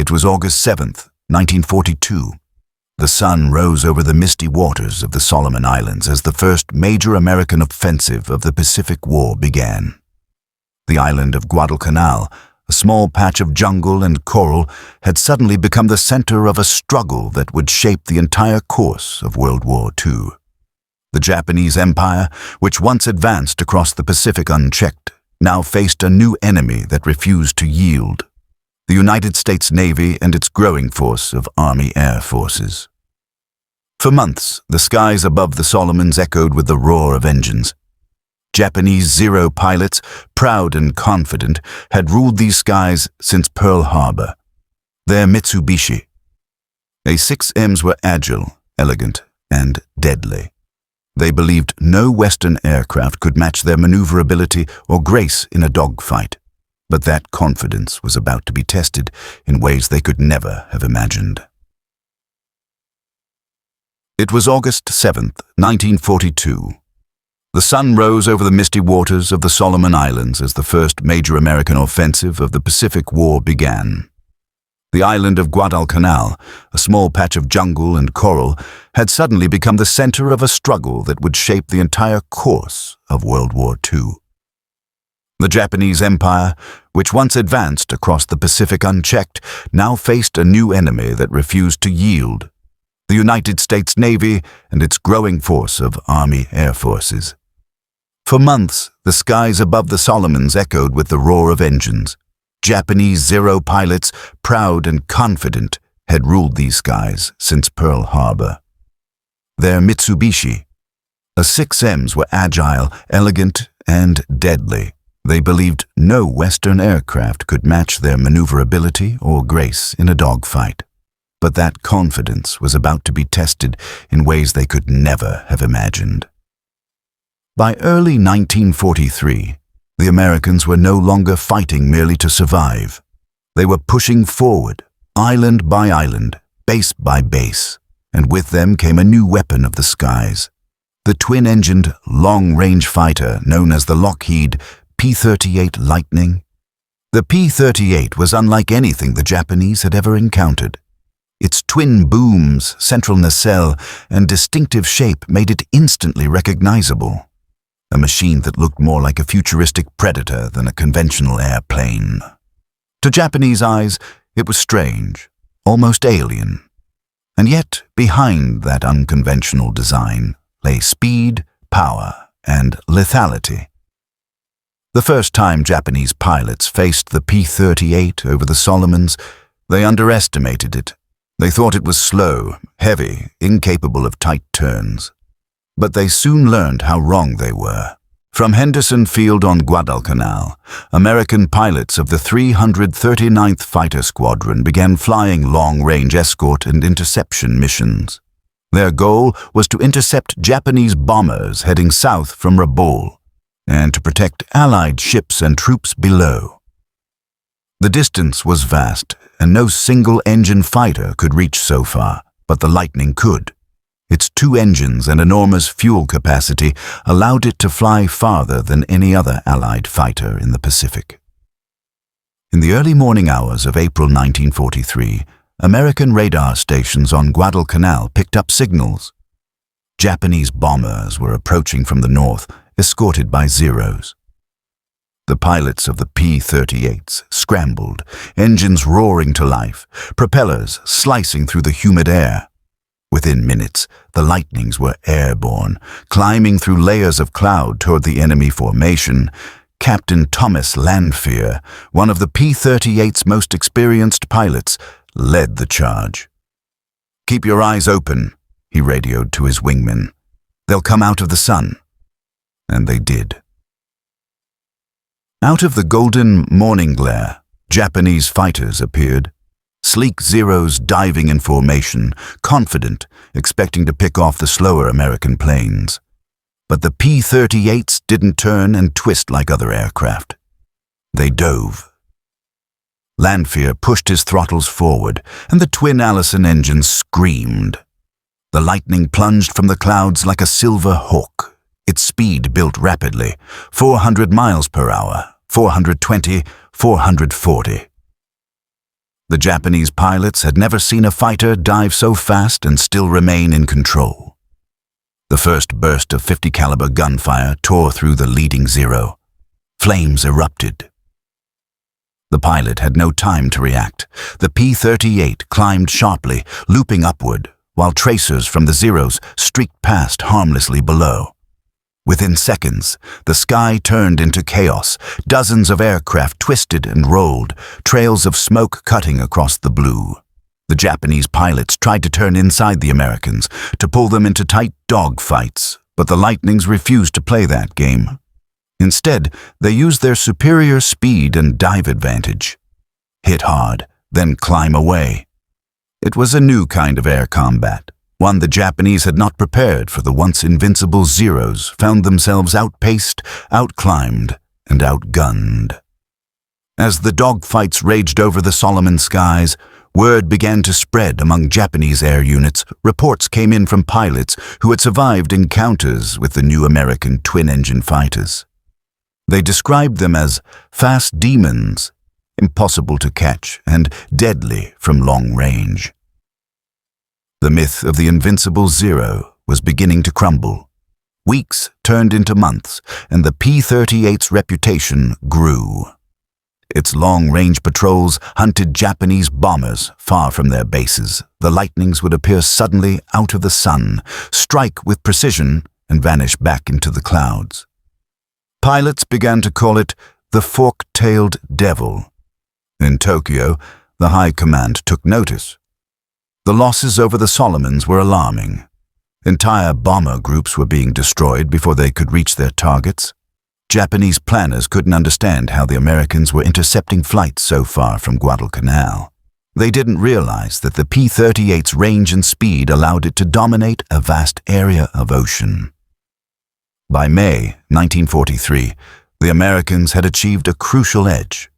It was August 7th, 1942. The sun rose over the misty waters of the Solomon Islands as the first major American offensive of the Pacific War began. The island of Guadalcanal, a small patch of jungle and coral, had suddenly become the center of a struggle that would shape the entire course of World War II. The Japanese Empire, which once advanced across the Pacific unchecked, now faced a new enemy that refused to yield: the United States Navy and its growing force of Army Air Forces. For months, the skies above the Solomons echoed with the roar of engines. Japanese Zero pilots, proud and confident, had ruled these skies since Pearl Harbor. Their Mitsubishi. A-6Ms were agile, elegant, and deadly. They believed no Western aircraft could match their maneuverability or grace in a dogfight. But that confidence was about to be tested in ways they could never have imagined. It was August 7th, 1942. The sun rose over the misty waters of the Solomon Islands as the first major American offensive of the Pacific War began. The island of Guadalcanal, a small patch of jungle and coral, had suddenly become the center of a struggle that would shape the entire course of World War II. The Japanese Empire, which once advanced across the Pacific unchecked, now faced a new enemy that refused to yield: the United States Navy and its growing force of Army Air Forces. For months, the skies above the Solomons echoed with the roar of engines. Japanese Zero pilots, proud and confident, had ruled these skies since Pearl Harbor. Their Mitsubishi. A-6Ms were agile, elegant, and deadly. They believed no Western aircraft could match their maneuverability or grace in a dogfight. But that confidence was about to be tested in ways they could never have imagined. By early 1943, the Americans were no longer fighting merely to survive. They were pushing forward, island by island, base by base, and with them came a new weapon of the skies: the twin-engined, long-range fighter known as the Lockheed P-38 Lightning. The P-38 was unlike anything the Japanese had ever encountered. Its twin booms, central nacelle, and distinctive shape made it instantly recognizable. A machine that looked more like a futuristic predator than a conventional airplane. To Japanese eyes, it was strange, almost alien. And yet, behind that unconventional design lay speed, power, and lethality. The first time Japanese pilots faced the P-38 over the Solomons, they underestimated it. They thought it was slow, heavy, incapable of tight turns. But they soon learned how wrong they were. From Henderson Field on Guadalcanal, American pilots of the 339th Fighter Squadron began flying long-range escort and interception missions. Their goal was to intercept Japanese bombers heading south from Rabaul, and to protect Allied ships and troops below. The distance was vast, and no single-engine fighter could reach so far, but the Lightning could. Its two engines and enormous fuel capacity allowed it to fly farther than any other Allied fighter in the Pacific. In the early morning hours of April 1943, American radar stations on Guadalcanal picked up signals. Japanese bombers were approaching from the north, escorted by Zeros. The pilots of the P-38s scrambled, engines roaring to life, propellers slicing through the humid air. Within minutes, the Lightnings were airborne, climbing through layers of cloud toward the enemy formation. Captain Thomas Lanphier, one of the P-38's most experienced pilots, led the charge. "Keep your eyes open," he radioed to his wingmen. "They'll come out of the sun." And they did. Out of the golden morning glare, Japanese fighters appeared. Sleek Zeros diving in formation, confident, expecting to pick off the slower American planes. But the P-38s didn't turn and twist like other aircraft. They dove. Lanphier pushed his throttles forward, and the twin Allison engines screamed. The Lightning plunged from the clouds like a silver hawk. Its speed built rapidly, 400 miles per hour, 420, 440. The Japanese pilots had never seen a fighter dive so fast and still remain in control. The first burst of .50 caliber gunfire tore through the leading Zero. Flames erupted. The pilot had no time to react. The P-38 climbed sharply, looping upward, while tracers from the Zeros streaked past harmlessly below. Within seconds, the sky turned into chaos. Dozens of aircraft twisted and rolled, trails of smoke cutting across the blue. The Japanese pilots tried to turn inside the Americans, to pull them into tight dogfights, but the Lightnings refused to play that game. Instead, they used their superior speed and dive advantage. Hit hard, then climb away. It was a new kind of air combat, one the Japanese had not prepared for. The once invincible Zeros found themselves outpaced, outclimbed, and outgunned. As the dogfights raged over the Solomon skies, word began to spread among Japanese air units. Reports came in from pilots who had survived encounters with the new American twin-engine fighters. They described them as fast demons, impossible to catch, and deadly from long range. The myth of the invincible Zero was beginning to crumble. Weeks turned into months, and the P-38's reputation grew. Its long-range patrols hunted Japanese bombers far from their bases. The Lightnings would appear suddenly out of the sun, strike with precision, and vanish back into the clouds. Pilots began to call it the fork-tailed devil. In Tokyo, the High Command took notice. The losses over the Solomons were alarming. Entire bomber groups were being destroyed before they could reach their targets. Japanese planners couldn't understand how the Americans were intercepting flights so far from Guadalcanal. They didn't realize that the P-38's range and speed allowed it to dominate a vast area of ocean. By May 1943, the Americans had achieved a crucial edge.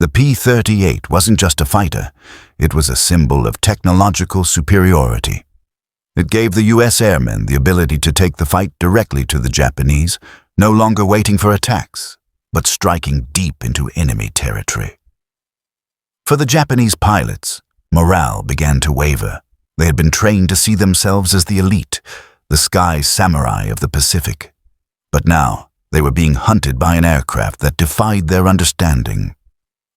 The P-38 wasn't just a fighter, it was a symbol of technological superiority. It gave the U.S. airmen the ability to take the fight directly to the Japanese, no longer waiting for attacks, but striking deep into enemy territory. For the Japanese pilots, morale began to waver. They had been trained to see themselves as the elite, the sky samurai of the Pacific. But now, they were being hunted by an aircraft that defied their understanding.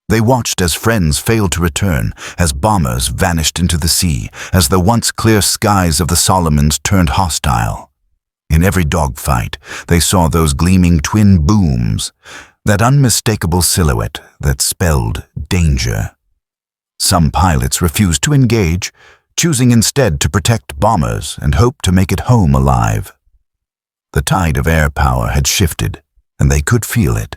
They watched as friends failed to return, as bombers vanished into the sea, as the once clear skies of the Solomons turned hostile. In every dogfight, they saw those gleaming twin booms, that unmistakable silhouette that spelled danger. Some pilots refused to engage, choosing instead to protect bombers and hope to make it home alive. The tide of air power had shifted, and they could feel it.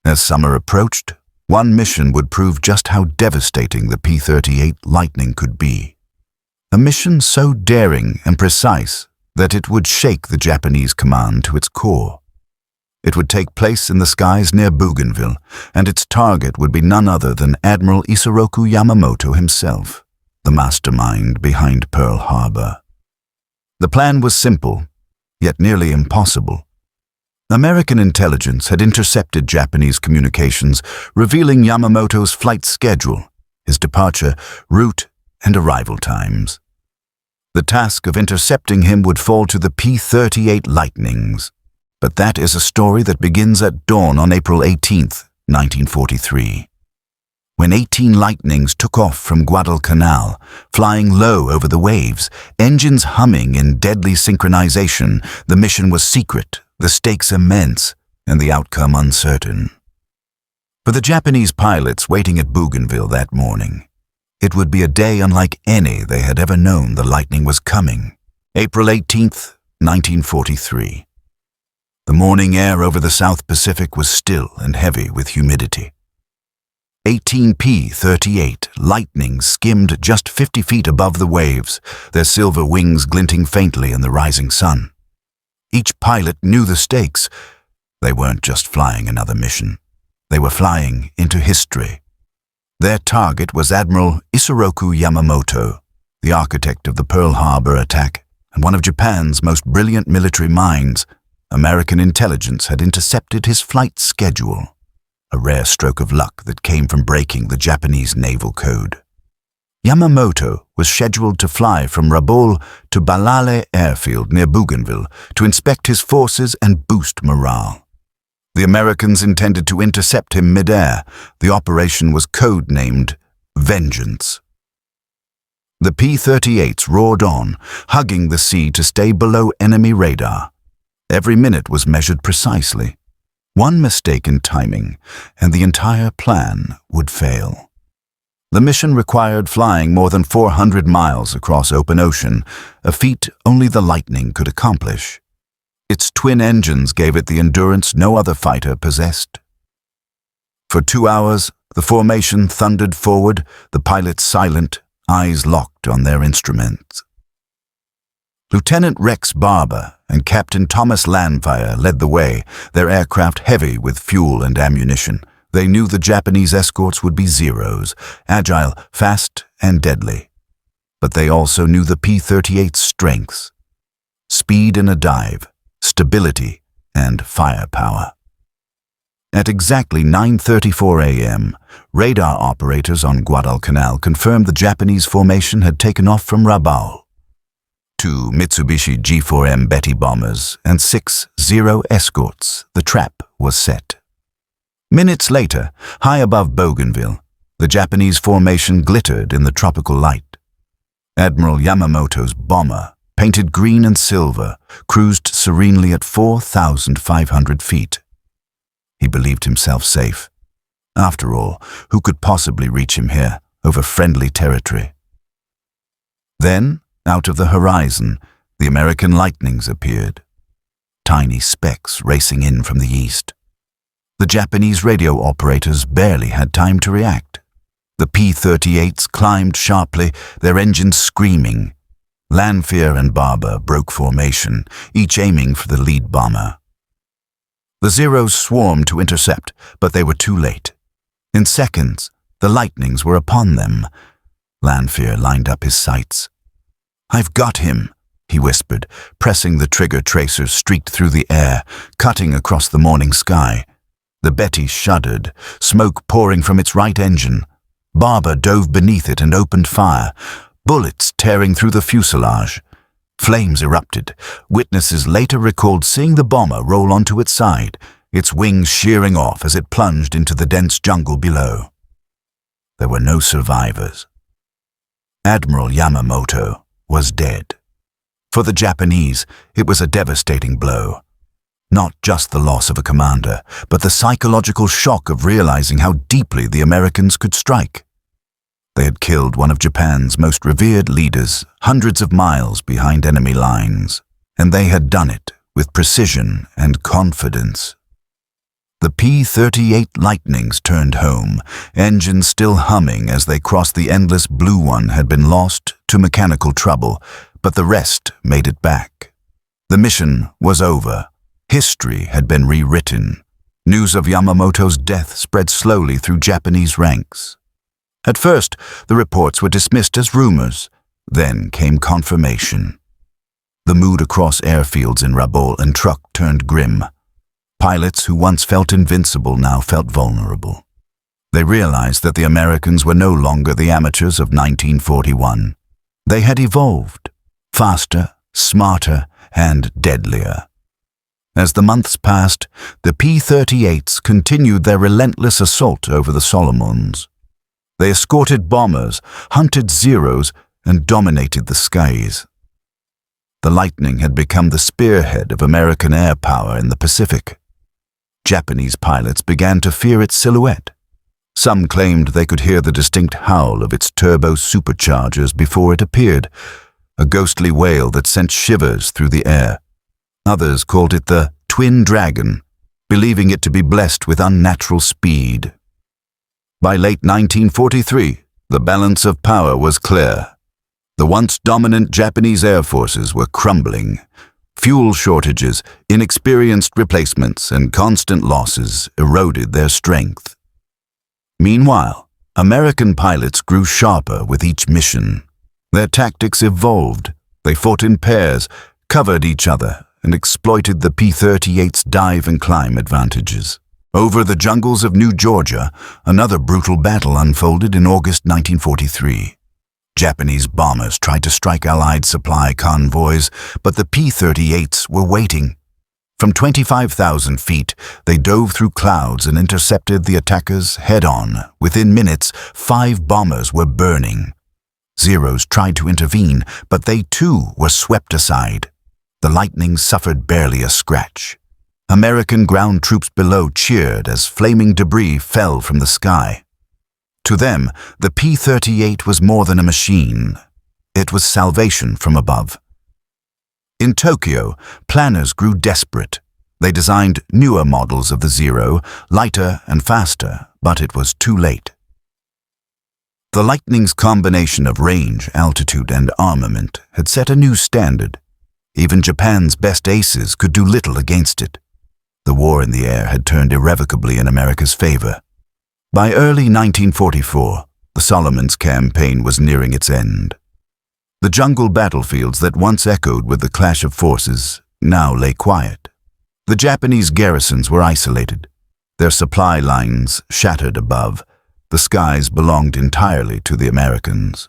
As summer approached, one mission would prove just how devastating the P-38 Lightning could be. A mission so daring and precise that it would shake the Japanese command to its core. It would take place in the skies near Bougainville, and its target would be none other than Admiral Yamamoto himself, the mastermind behind Pearl Harbor. The plan was simple, yet nearly impossible. American intelligence had intercepted Japanese communications, revealing Yamamoto's flight schedule, his departure, route, and arrival times. The task of intercepting him would fall to the P-38 Lightnings, but that is a story that begins at dawn on April 18, 1943. When 18 Lightnings took off from Guadalcanal, flying low over the waves, engines humming in deadly synchronization, the mission was secret, the stakes immense, and the outcome uncertain. For the Japanese pilots waiting at Bougainville that morning, it would be a day unlike any they had ever known. The Lightning was coming. April 18, 1943. The morning air over the South Pacific was still and heavy with humidity. 18 P-38 Lightnings skimmed just 50 feet above the waves, their silver wings glinting faintly in the rising sun. Each pilot knew the stakes. They weren't just flying another mission. They were flying into history. Their target was Admiral Yamamoto, the architect of the Pearl Harbor attack and one of Japan's most brilliant military minds. American intelligence had intercepted his flight schedule, a rare stroke of luck that came from breaking the Japanese naval code. Yamamoto was scheduled to fly from Rabaul to Balale airfield near Bougainville to inspect his forces and boost morale. The Americans intended to intercept him mid-air. The operation was code-named Vengeance. The P-38s roared on, hugging the sea to stay below enemy radar. Every minute was measured precisely. One mistake in timing, and the entire plan would fail. The mission required flying more than 400 miles across open ocean, a feat only the Lightning could accomplish. Its twin engines gave it the endurance no other fighter possessed. For 2 hours, the formation thundered forward, the pilots silent, eyes locked on their instruments. Lieutenant Rex Barber and Captain Thomas Lanfire led the way, their aircraft heavy with fuel and ammunition. They knew the Japanese escorts would be Zeros, agile, fast, and deadly. But they also knew the P-38's strengths: speed in a dive, stability, and firepower. At exactly 9:34 a.m., radar operators on Guadalcanal confirmed the Japanese formation had taken off from Rabaul. 2 Mitsubishi G4M Betty bombers and 6 Zero escorts. The trap was set. Minutes later, high above Bougainville, the Japanese formation glittered in the tropical light. Admiral Yamamoto's bomber, painted green and silver, cruised serenely at 4,500 feet. He believed himself safe. After all, who could possibly reach him here, over friendly territory? Then, out of the horizon, the American Lightnings appeared. Tiny specks racing in from the east. The Japanese radio operators barely had time to react. The P-38s climbed sharply, their engines screaming. Lanfear and Barber broke formation, each aiming for the lead bomber. The Zeros swarmed to intercept, but they were too late. In seconds, the Lightnings were upon them. Lanfear lined up his sights. "I've got him," he whispered, pressing the trigger. Tracers streaked through the air, cutting across the morning sky. The Betty shuddered, smoke pouring from its right engine. Barber dove beneath it and opened fire, bullets tearing through the fuselage. Flames erupted. Witnesses later recalled seeing the bomber roll onto its side, its wings shearing off as it plunged into the dense jungle below. There were no survivors. Admiral Yamamoto was dead. For the Japanese, it was a devastating blow. Not just the loss of a commander, but the psychological shock of realizing how deeply the Americans could strike. They had killed one of Japan's most revered leaders, hundreds of miles behind enemy lines, and they had done it with precision and confidence. The P-38 Lightnings turned home, engines still humming as they crossed the endless blue. One had been lost to mechanical trouble, but the rest made it back. The mission was over. History had been rewritten. News of Yamamoto's death spread slowly through Japanese ranks. At first, the reports were dismissed as rumors. Then came confirmation. The mood across airfields in Rabaul and Truk turned grim. Pilots who once felt invincible now felt vulnerable. They realized that the Americans were no longer the amateurs of 1941. They had evolved, faster, smarter, and deadlier. As the months passed, the P-38s continued their relentless assault over the Solomons. They escorted bombers, hunted Zeros, and dominated the skies. The Lightning had become the spearhead of American air power in the Pacific. Japanese pilots began to fear its silhouette. Some claimed they could hear the distinct howl of its turbo superchargers before it appeared, a ghostly wail that sent shivers through the air. Others called it the Twin Dragon, believing it to be blessed with unnatural speed. By late 1943, the balance of power was clear. The once dominant Japanese air forces were crumbling. Fuel shortages, inexperienced replacements, and constant losses eroded their strength. Meanwhile, American pilots grew sharper with each mission. Their tactics evolved. They fought in pairs, covered each other, and exploited the P-38's dive and climb advantages. Over the jungles of New Georgia, another brutal battle unfolded in August 1943. Japanese bombers tried to strike Allied supply convoys, but the P-38s were waiting. From 25,000 feet, they dove through clouds and intercepted the attackers head-on. Within minutes, 5 bombers were burning. Zeros tried to intervene, but they too were swept aside. The Lightning suffered barely a scratch. American ground troops below cheered as flaming debris fell from the sky. To them, the P-38 was more than a machine. It was salvation from above. In Tokyo, planners grew desperate. They designed newer models of the Zero, lighter and faster, but it was too late. The Lightning's combination of range, altitude, and armament had set a new standard. Even Japan's best aces could do little against it. The war in the air had turned irrevocably in America's favor. By early 1944, the Solomons campaign was nearing its end. The jungle battlefields that once echoed with the clash of forces now lay quiet. The Japanese garrisons were isolated, their supply lines shattered above. The skies belonged entirely to the Americans.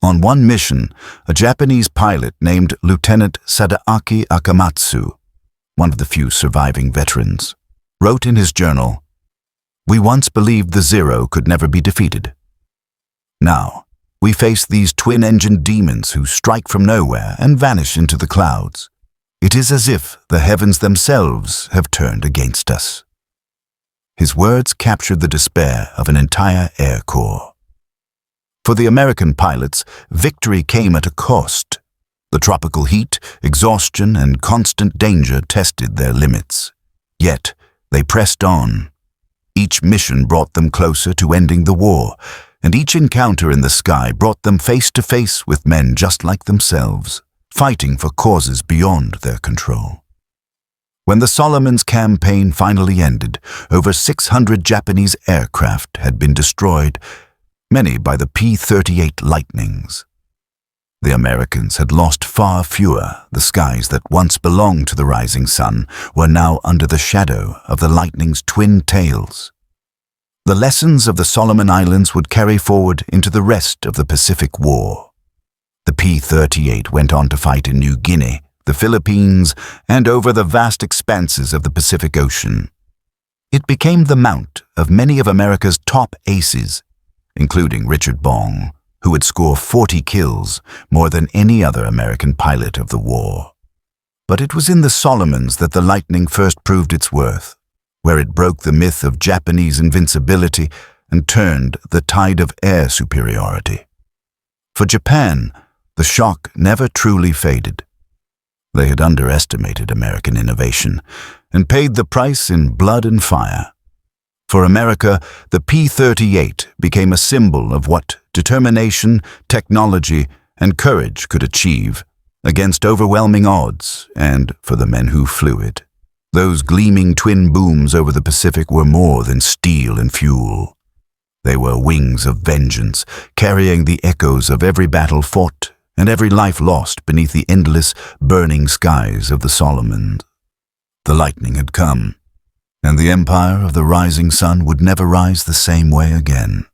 On one mission, a Japanese pilot named Lieutenant Sadaaki Akamatsu, one of the few surviving veterans, wrote in his journal, "We once believed the Zero could never be defeated. Now, we face these twin-engine demons who strike from nowhere and vanish into the clouds. It is as if the heavens themselves have turned against us." His words captured the despair of an entire Air Corps. For the American pilots, victory came at a cost. The tropical heat, exhaustion, and constant danger tested their limits. Yet, they pressed on. Each mission brought them closer to ending the war, and each encounter in the sky brought them face to face with men just like themselves, fighting for causes beyond their control. When the Solomons campaign finally ended, over 600 Japanese aircraft had been destroyed, many by the P-38 Lightnings. The Americans had lost far fewer. The skies that once belonged to the rising sun were now under the shadow of the Lightning's twin tails. The lessons of the Solomon Islands would carry forward into the rest of the Pacific War. The P-38 went on to fight in New Guinea, the Philippines, and over the vast expanses of the Pacific Ocean. It became the mount of many of America's top aces, including Richard Bong, who would score 40 kills, more than any other American pilot of the war. But it was in the Solomons that the Lightning first proved its worth, where it broke the myth of Japanese invincibility and turned the tide of air superiority. For Japan, the shock never truly faded. They had underestimated American innovation and paid the price in blood and fire. For America, the P-38 became a symbol of what determination, technology, and courage could achieve against overwhelming odds, and for the men who flew it. Those gleaming twin booms over the Pacific were more than steel and fuel. They were wings of vengeance, carrying the echoes of every battle fought and every life lost beneath the endless, burning skies of the Solomons. The Lightning had come, and the empire of the rising sun would never rise the same way again.